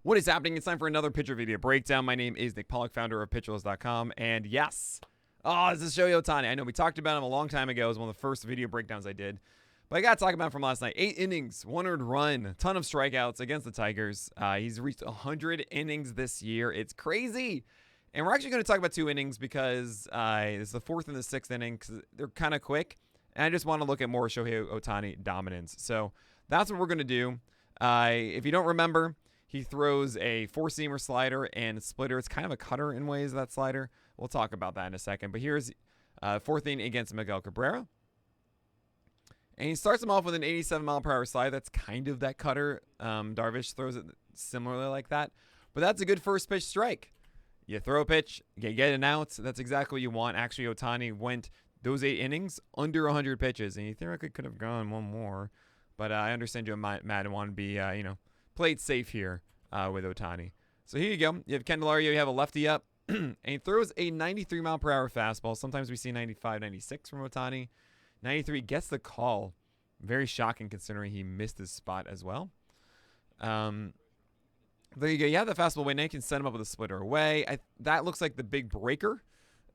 What is happening? It's time for another pitcher video breakdown. My name is Nick Pollack, founder of pitcherlist.com. And yes, this is Shohei Ohtani. I know we talked about him a long time ago. It was one of the first video breakdowns I did. But I got to talk about him from last night. 8 innings, 1 earned run, ton of strikeouts against the Tigers. He's reached 100 innings this year. It's crazy. And we're actually going to talk about 2 innings because it's the 4th and the 6th inning because they're kind of quick. And I just want to look at more Shohei Ohtani dominance. So that's what we're going to do. If you don't remember, he throws a 4-seamer slider and splitter. It's kind of a cutter in ways, that slider. We'll talk about that in a second. But here's 4th inning against Miguel Cabrera. And he starts him off with an 87-mile-per-hour slide. That's kind of that cutter. Darvish throws it similarly like that. But that's a good first pitch strike. You throw a pitch, you get an out. That's exactly what you want. Actually, Ohtani went those 8 innings under 100 pitches. And you theoretically could have gone one more. But I understand you're mad and want to be, played safe here with Ohtani. So here you go. You have Candelario. You have a lefty up. And he throws a 93-mile-per-hour fastball. Sometimes we see 95, 96 from Ohtani. 93 gets the call. Very shocking considering he missed his spot as well. There you go. You have the fastball away. Now you can set him up with a splitter away. That looks like the big breaker.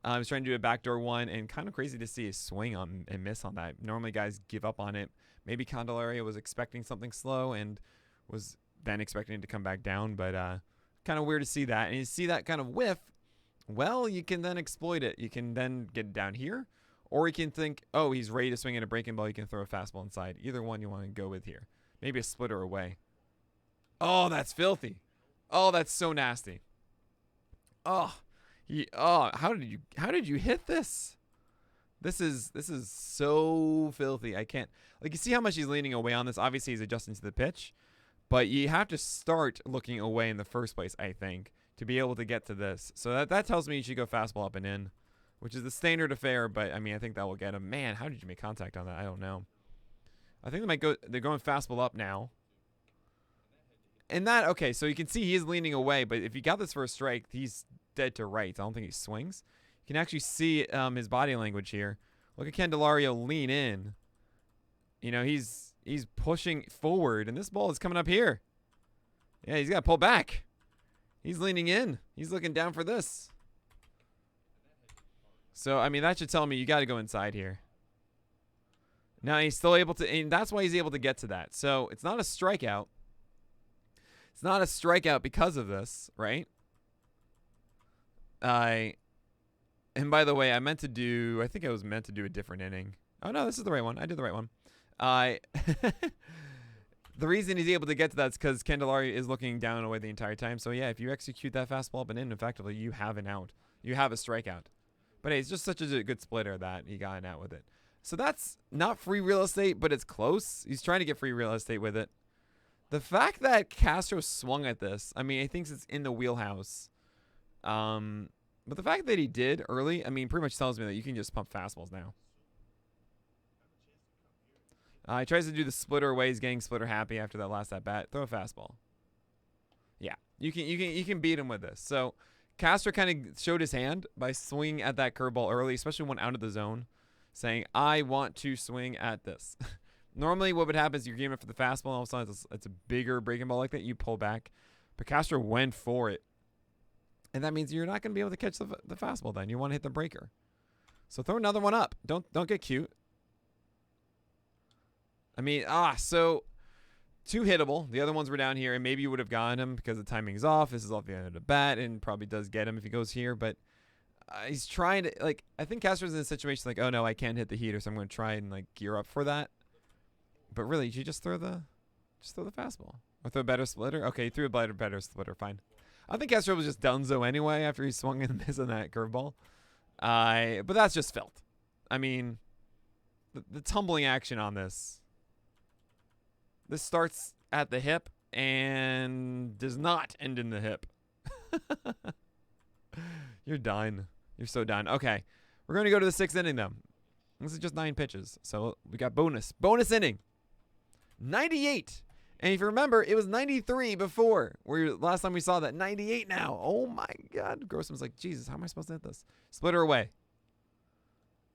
I was trying to do a backdoor one, and kind of crazy to see a swing on and miss on that. Normally guys give up on it. Maybe Candelario was expecting something slow and was then expecting it to come back down, but kind of weird to see that. And you see that kind of whiff, well, you can then exploit it. You can then get it down here, or you can think, oh, he's ready to swing at a breaking ball. You can throw a fastball inside. Either one you want to go with here. Maybe a splitter away. Oh, that's filthy. Oh, that's so nasty. Oh, how did you hit this? This is so filthy. I can't, like, you see how much he's leaning away on this. Obviously, he's adjusting to the pitch, but you have to start looking away in the first place, I think, to be able to get to this. So that tells me you should go fastball up and in, which is the standard affair, but I mean, I think that will get him. Man, how did you make contact on that? I don't know. I think they're going fastball up now. And that, okay, so you can see he is leaning away, but if you got this for a strike, he's dead to right. I don't think he swings. You can actually see his body language here. Look at Candelario lean in. You know, he's pushing forward, and this ball is coming up here. Yeah, he's got to pull back. He's leaning in. He's looking down for this. So, I mean, that should tell me you got to go inside here. Now, he's still able to, and that's why he's able to get to that. So, it's not a strikeout. It's not a strikeout because of this, right? And by the way, I think I was meant to do a different inning. Oh, no, this is the right one. I did the right one. The reason he's able to get to that is because Candelario is looking down and away the entire time. So, yeah, if you execute that fastball up and in, effectively, you have an out. You have a strikeout. But, hey, it's just such a good splitter that he got an out with it. So, that's not free real estate, but it's close. He's trying to get free real estate with it. The fact that Castro swung at this, I mean, he thinks it's in the wheelhouse. But the fact that he did early, I mean, pretty much tells me that you can just pump fastballs now. He tries to do the splitter away. He's getting splitter happy after that last at bat. Throw a fastball. Yeah, you can beat him with this. So Castro kind of showed his hand by swinging at that curveball early, especially when out of the zone, saying, "I want to swing at this." Normally, what would happen is you're getting it for the fastball, and all of a sudden it's a bigger breaking ball like that. You pull back, but Castro went for it. And that means you're not going to be able to catch the fastball then. You want to hit the breaker. So throw another one up. Don't get cute. I mean, so 2 hittable. The other ones were down here, and maybe you would have gotten him because the timing's off. This is off the end of the bat, and probably does get him if he goes here. But he's trying to, like, I think Castro's in a situation like, oh, no, I can't hit the heater, so I'm going to try and, like, gear up for that. But really, you just throw the fastball. Or throw a better splitter? Okay, you threw a better splitter. Fine. I think Castro was just donezo anyway after he swung and missed on that curveball. But that's just filth. I mean, the tumbling action on this. This starts at the hip and does not end in the hip. You're done. You're so done. Okay. We're going to go to the 6th inning, though. This is just 9 pitches. So we got bonus. Bonus inning. 98. And if you remember, it was 93 before. Last time we saw that. 98 now. Oh, my God. Grossman's like, Jesus, how am I supposed to hit this? Splitter away.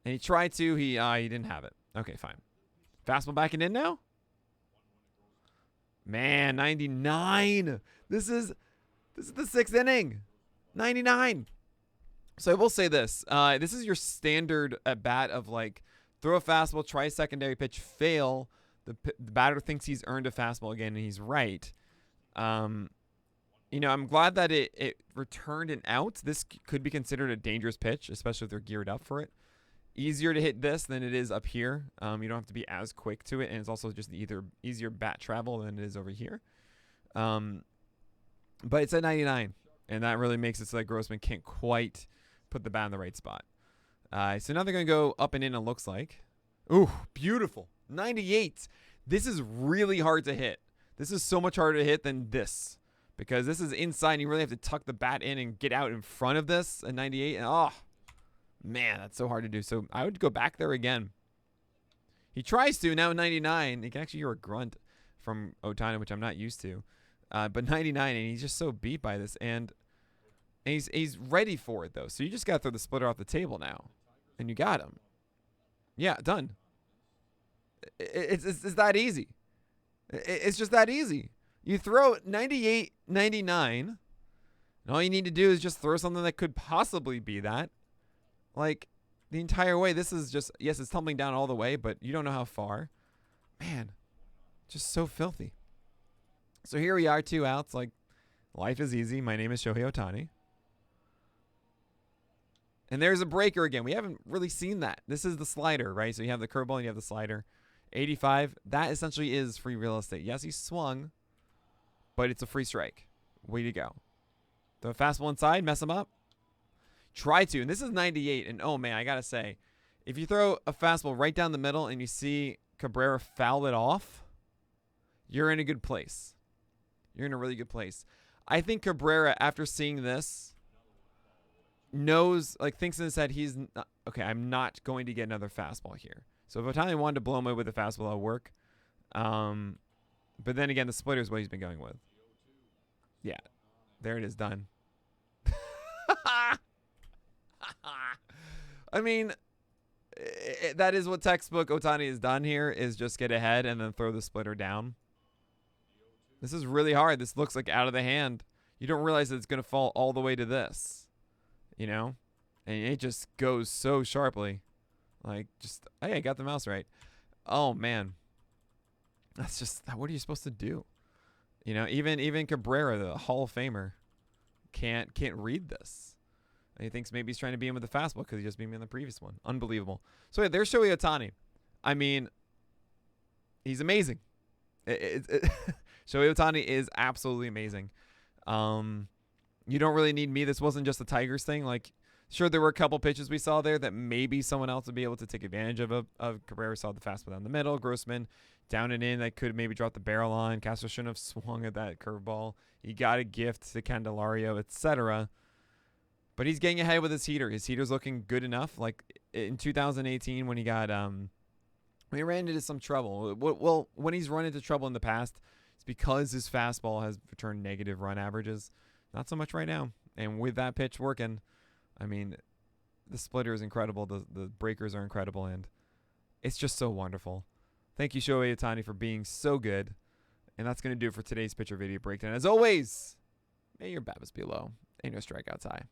And he tried to. He didn't have it. Okay, fine. Fastball back and in now? Man, 99. This is the 6th inning. 99. So I will say this. This is your standard at bat of like throw a fastball, try a secondary pitch, fail. The batter thinks he's earned a fastball again, and he's right. You know, I'm glad that it returned an out. This could be considered a dangerous pitch, especially if they're geared up for it. Easier to hit this than it is up here. You don't have to be as quick to it, and it's also just either easier bat travel than it is over here. But it's at 99, and that really makes it so that Grossman can't quite put the bat in the right spot. So now they're going to go up and in, it looks like. Ooh, beautiful. 98. This is really hard to hit. This is so much harder to hit than this, because this is inside, and you really have to tuck the bat in and get out in front of this at 98. And, oh, man, that's so hard to do. So I would go back there again. He tries to. Now 99. You can actually hear a grunt from Ohtani, which I'm not used to. But 99, and he's just so beat by this. And he's ready for it, though. So you just got to throw the splitter off the table now. And you got him. Yeah, done. It's that easy. It's just that easy. You throw 98, 99, and all you need to do is just throw something that could possibly be that. Like, the entire way. This is just, yes, it's tumbling down all the way, but you don't know how far. Man, just so filthy. So here we are, 2 outs. Like, life is easy. My name is Shohei Ohtani. And there's a breaker again. We haven't really seen that. This is the slider, right? So you have the curveball and you have the slider. 85, that essentially is free real estate. Yes, he swung, but it's a free strike. Way to go. The fastball inside, mess him up. Try to. And this is 98. And, oh, man, I got to say, if you throw a fastball right down the middle and you see Cabrera foul it off, you're in a good place. You're in a really good place. I think Cabrera, after seeing this, knows, like, thinks in his head, he's not, okay, I'm not going to get another fastball here. So if Ohtani wanted to blow him away with a fastball, that'll work. But then again, the splitter is what he's been going with. Yeah, there it is, done. I mean, that is what textbook Ohtani has done here, is just get ahead and then throw the splitter down. This is really hard. This looks like out of the hand. You don't realize that it's going to fall all the way to this, you know? And it just goes so sharply. Like, just, hey, I got the mouse right. Oh, man. That's just, what are you supposed to do? You know, even Cabrera, the Hall of Famer, can't read this. And he thinks maybe he's trying to beat him with the fastball because he just beat me in the previous one. Unbelievable. So, yeah, there's Shohei Ohtani. I mean, he's amazing. Shohei Ohtani is absolutely amazing. You don't really need me. This wasn't just a Tigers thing. Like, sure, there were a couple pitches we saw there that maybe someone else would be able to take advantage of. Cabrera saw the fastball down the middle. Grossman down and in that could maybe drop the barrel on. Castro shouldn't have swung at that curveball. He got a gift to Candelario, etc. But he's getting ahead with his heater. His heater's looking good enough. Like in 2018 when he got when he ran into some trouble. Well, when he's run into trouble in the past, it's because his fastball has returned negative run averages. Not so much right now. And with that pitch working, I mean, the splitter is incredible. The breakers are incredible, and it's just so wonderful. Thank you, Shohei Ohtani, for being so good. And that's going to do it for today's pitcher video breakdown. As always, may your BABIPs be low and your strikeouts high.